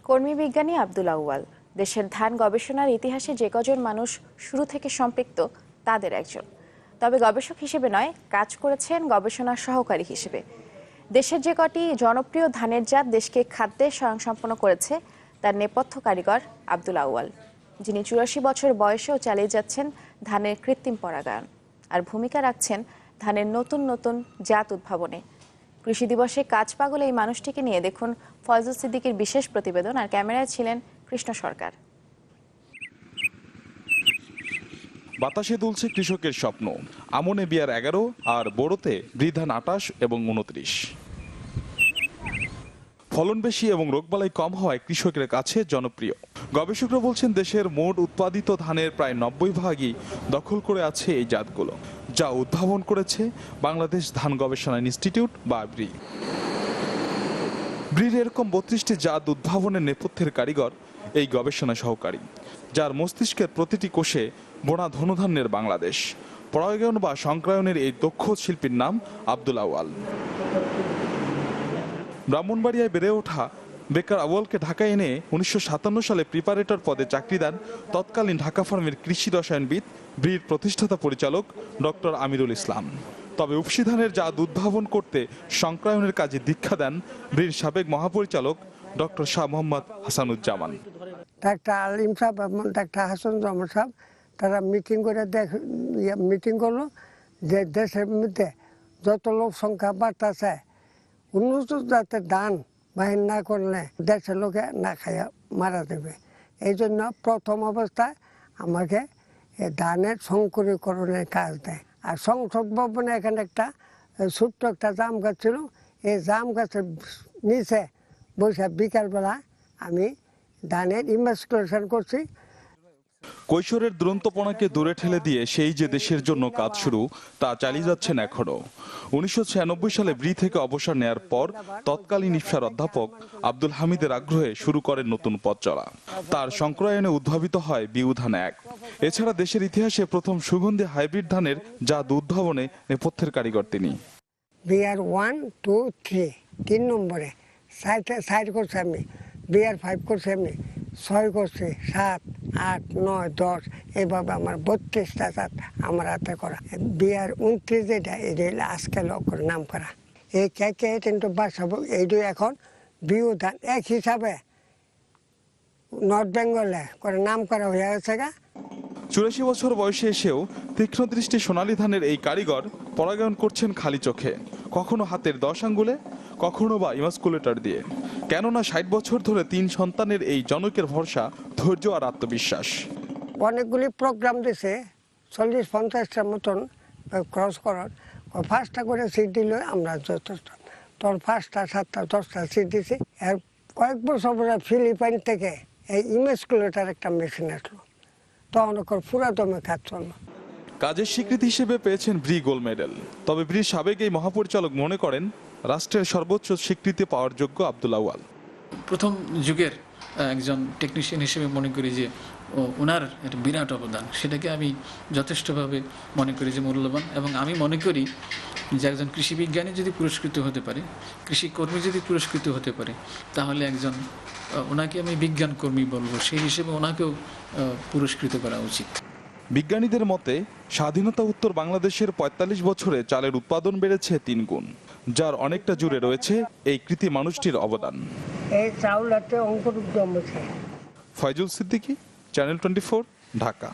কর্মী বিজ্ঞানী আব্দুল আউয়াল দেশের ধান গবেষণার ইতিহাসে যে কজন মানুষ শুরু থেকে সম্পৃক্ত তাদের একজন। তবে গবেষক হিসেবে নয়, কাজ করেছেন গবেষণার সহকারী হিসেবে। দেশের যে কটি জনপ্রিয় ধানের জাত দেশকে খাদ্যে স্বয়ংসম্পন্ন করেছে তার নেপথ্য কারিগর আব্দুল আউয়াল, যিনি ৮৪ বছর বয়সেও চালিয়ে যাচ্ছেন ধানের কৃত্রিম পরাগায়ন আর ভূমিকা রাখছেন ধানের নতুন নতুন জাত উদ্ভাবনে। কৃষি দিবসে কাজ পাগল এই মানুষটিকে নিয়ে দেখুন ফয়জুল সিদ্দিকীর বিশেষ প্রতিবেদন। আর ক্যামেরায় ছিলেন কৃষ্ণ সরকার। বাতাসে দুলছে কৃষকের স্বপ্ন। আমনে বিয়ার 11 আর বোরোতে বৃদ্ধান 28 এবং 29। ফলন বেশি এবং রোগবালাই কম হওয়ায় কৃষকের কাছে জনপ্রিয়। গবেষকরা বলছেন দেশের মোট উৎপাদিত ধানের প্রায় 90% দখল করে আছে এই জাতগুলো, যা উদ্ভাবন করেছে বাংলাদেশ ধান গবেষণা ইনস্টিটিউট বা ব্রি। ব্রির এরকম 32টি জাত উদ্ভাবনের নেপথ্যের কারিগর এই গবেষণা সহকারী, যার মস্তিষ্কের প্রতিটি কোষে বোনা ধনুধান্যের বাংলাদেশ। পরাগায়ন বা সংক্রায়নের এই দক্ষ শিল্পীর নাম আব্দুল আউয়াল। ব্রাহ্মণবাড়িয়ায় বেড়ে ওঠা বেকার আউয়ালকে ঢাকায় এনে 1957 সালে প্রিপারেটর পদে চাকরি দেন তৎকালীন ঢাকা ফার্মের কৃষি রসায়নবিদ ব্রির প্রতিষ্ঠাতা পরিচালক ডক্টর আমিরুল ইসলাম। তবে উপসি ধানের জাত উদ্ভাবন করতে সংক্রায়নের কাজে দীক্ষা দেন ব্রির সাবেক মহাপরিচালক ডক্টর শাহ মোহাম্মদ হাসানুজ্জামান। ডাক্তার আলিম সাহেব এবং ডাক্তার হাসানুজ্জামান সাহেব তারা মিটিং করলো যে দেশের মধ্যে যত লোক সংখ্যা বাড়তেছে, উন্নত জাতের ধান বাহির না করলে দেশের লোকে না খাইয়া মারা দেবে। এই জন্য প্রথম অবস্থায় আমাকে ধানের সংকরীকরণের কাজ দেয়। আর সংসদ ভবনে এখানে একটা ছোট্ট একটা জাম গাছ ছিল, এই জাম গাছের নিচে বসে বিকালবেলা আমি ধানের ইনভেস্টিগেশন করছি। কৈশোরের দুরন্তপনাকে দূরে ঠেলে দিয়ে সেই যে দেশের জন্য কাজ শুরু, তা চালিয়ে যাচ্ছেন এখনো। 1996 সালে ব্রি থেকে অবসর নেয়ার পর তৎকালীন ইফসার অধ্যাপক আব্দুল হামিদের আগ্রহে শুরু করেন নতুন পথ চলা। তার সংক্রায়নে উদ্ভাবিত হয় বিউ ধান 1। এছাড়া দেশের ইতিহাসে প্রথম সুগন্ধি হাইব্রিড ধানের জাত উদ্ভাবনে নেপথ্যের কারিগর তিনি। বিআর 1, 2, 3 3 নম্বরে সাইড করছি আমি, বিআর 5 করছি আমি, 6 করছি, 7, 8, 9, 10, এইভাবে আমার 32টা জাত আমার হাতে করা। বিআর 29 যেটা এটা আজকে লক্ষ্যের নাম করা। এই কে কিন্তু বাসাবো এইটা এখন বিউ ধান 1 হিসাবে নর্থ বেঙ্গলে করে নাম করা হয়ে গেছে। 84 বছর বয়সে এসেও তীক্ষ্ণ দৃষ্টি সোনালী ধানের এই কারিগর পরাগায়ন করছেন খালি চোখে, কখনো হাতের 10 আঙ্গুলে, কখনো বা ইমাস্কুলেটর দিয়ে। কেননা 60 বছর ধরে 3 সন্তানের এই জনকের ভরসা, ধৈর্য আর আত্মবিশ্বাস। অনেকগুলি প্রোগ্রাম দিছে, 40-50টার মতন ক্রস করার। 5টা করে সিট দিলে আমরা যথেষ্ট। তোর 5টা 7টা 10টা সিট দিছি। এর কয়েক বছর পরে ফিলিপাইন থেকে এই ইমাস্কুলেটর একটা মেশিন আসলো, তখন ওর পুরা দমে কাজ চললো। কাজের স্বীকৃতি হিসেবে পেয়েছেন ব্রি গোল্ড মেডেল। তবে ব্রির সাবেক এই মহাপরিচালক মনে করেন রাষ্ট্রের সর্বোচ্চ স্বীকৃতি পাওয়ার যোগ্য আব্দুল আউয়াল। প্রথম যুগের একজন টেকনিশিয়ান হিসেবে মনে করি যে ওনার একটা বিরাট অবদান, সেটাকে আমি যথেষ্টভাবে মনে করি যে মূল্যবান। এবং আমি মনে করি যে একজন কৃষি বিজ্ঞানী যদি পুরস্কৃত হতে পারে, কৃষি কর্মী যদি পুরস্কৃত হতে পারে, তাহলে একজন ওনাকে আমি বিজ্ঞান কর্মী বলবো, সেই হিসেবে ওনাকেও পুরস্কৃত করা উচিত। বিজ্ঞানীদের মতে স্বাধীনতা উত্তর বাংলাদেশের 45 বছরে চালের উৎপাদন বেড়েছে 3 গুণ, যার অনেকটা জুড়ে রয়েছে এই কৃতি মানুষটির অবদান। এই চাউলাতে অঙ্কুর উদ্যম। ফয়জুল সিদ্দিকী, চ্যানেল 24, ঢাকা।